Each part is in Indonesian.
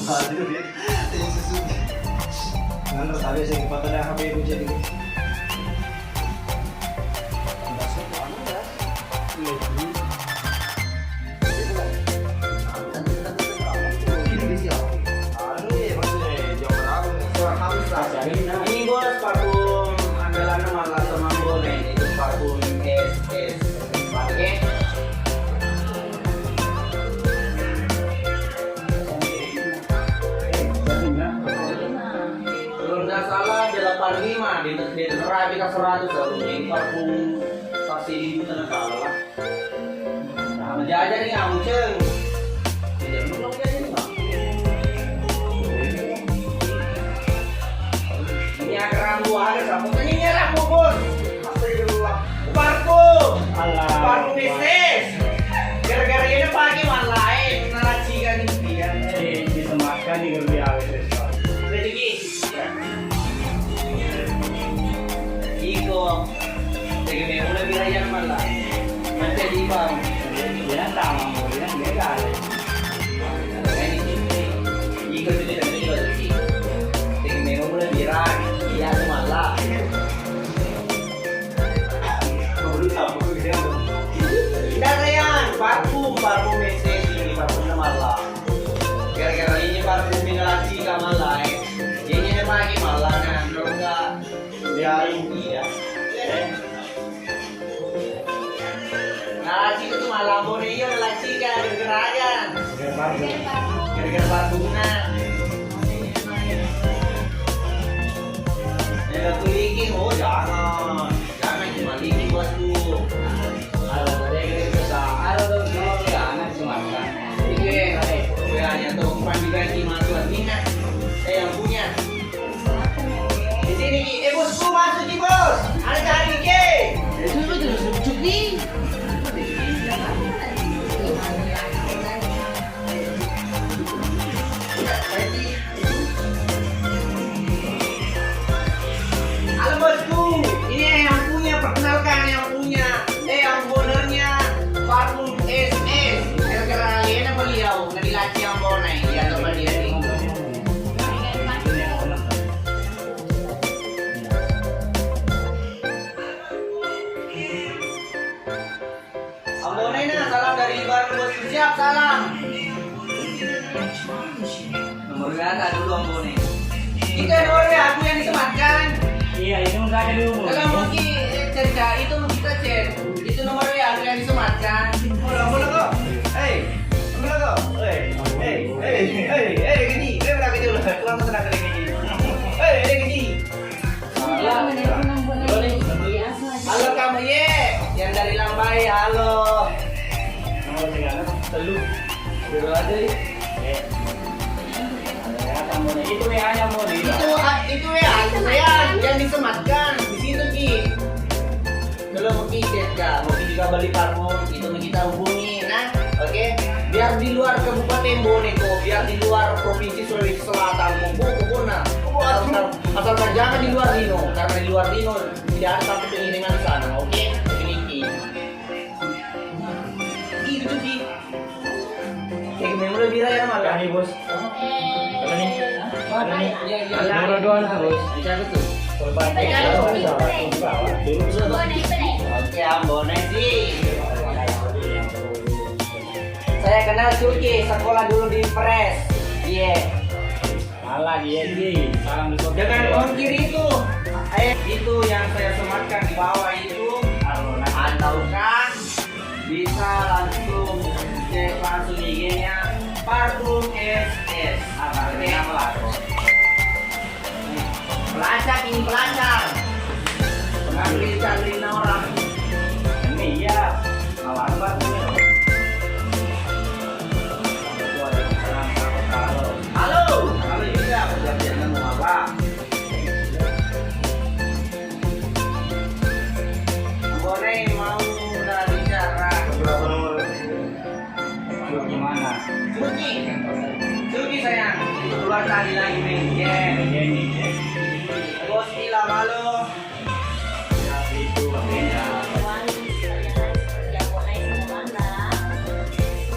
mahal dulu ya. Yung susunod. Ano, sabi sa ipa na HP ko dyan. Ini bos parfum andalan nama Lato Mambone itu parfum SS pakai kalau nggak salah 85 di terapi ke 100 kalau ini parfum taksi itu tidak salah nah menjajar nih kamu ceng tidak belum jadi nggak ini ada rambu ada kamu ini rambu bos astagfirullah parfum parfum bisnis gara-gara ini pagi malah lain naracikan ini kan disematkan di lebih awet rezeki iko jadi memang lebih raya malah macam di bang ya sama mulai legal iko itu tidak juga rezeki jadi memang lebih raya iya malah tidak yang parfum mesin ini parfum malah gara-gara ini parfum minalasi malah ini lagi malah kan kalau enggak ya iya nalasi itu malah Borneo nalasi kan gerakan gara-gara parfumnya ya tuh oh jangan cuma leaking bosku kalau tadi kita ada tuh ya anak sematkan gue hanya tuh diganti masukan minat saya yang punya di sini bosku masuk di bos ada cari ke Itu terus lucu nih. halo bosku ini yang punya perkenalkan yang punya yang ownernya parfum SS gara-gara ini beliau ngedilaci yang bonai ya coba dia nih Ambonai nah salam dari Ibar bos siap salam nomor WA dulu Ambonai itu nomor WA aku yang disematkan iya ini enggak ada dulu kalau mungkin cerita itu kita cek itu nomor WA aku yang disematkan boleh kok boleh kok gini berapa gitu loh kurang tenaga gini gini halo kamu ye yang dari Lambai halo nomor 3 telu dulu aja nih itu WA nya mau di itu WA saya yang disematkan di situ Ki kalau mau chat kak mau juga beli parfum itu kita hubungi nah oke biar di luar Kabupaten Boneko biar di luar Provinsi Sulawesi Selatan pokoknya asalkan jangan di luar Rino karena di luar Rino tidak ada sampai pengiriman di sana oke ini itu tuh Ki kayak memang lebih raya malah nih bos kalau nih nomor doang terus dicari tuh oke Ambonai sih saya kenal Suki sekolah dulu di Pres iya salah dia sih salam di kota dengan pohon kiri itu yang saya sematkan di bawah itu atau kan bisa langsung cek langsung IG-nya parfum SS artinya pelacak ini pelacak pengambil candrina orang ini iya salah parfumnya halo juga perjanjian mau apa Ambonai mau udah bicara Berapa nomor? gimana Suki sayang keluar tadi lagi nih bos gila malu itu makanya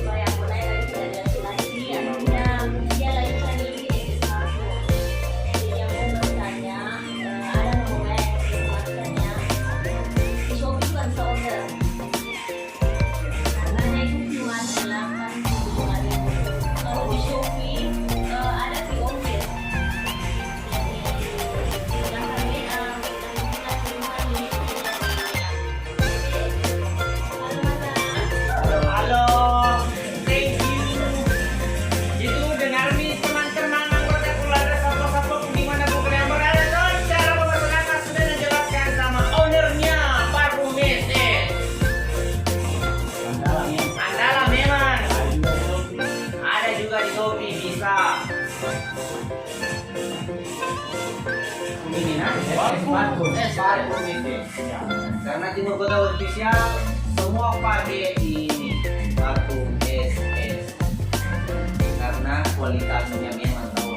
Yang mulai dari laki-laki yang punya dia lagi bisa. Ini nah, Parfum. parfum itu. Ya. Karena Timur Kota Official semua pakai ini parfum SS. Karena kualitasnya memang tahu.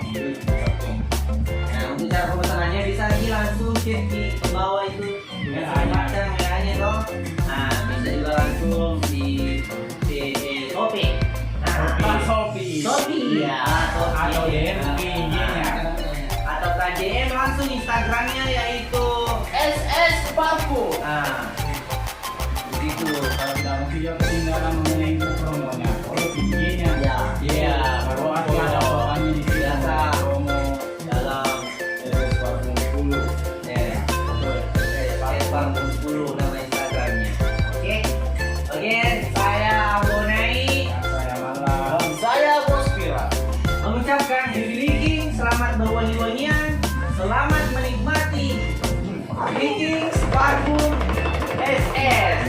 Nah, untuk cara pemesanannya bisa langsung cek di bawah itu. Macam WA-nya toh. Nah, bisa juga langsung di Shopee. Nah, Shopee. Shopee ya, Atau DM IG-nya. Atau KJM langsung Instagramnya yaitu SS Parfum. nah begitu. Kalau tidak mungkin ketinggalan mengenai info promonya. Kalau IG-nya. Ya, Iya, baru ada bawaannya di sini. Biasa. Promo dalam parfum 10. Parfum 10 nama Instagramnya. Oke, saya Abonai Saya malam. Saya Bos Pira. mengucapkan Happy selamat berwangi-wangian, selamat menikmati Viking Parfum SS.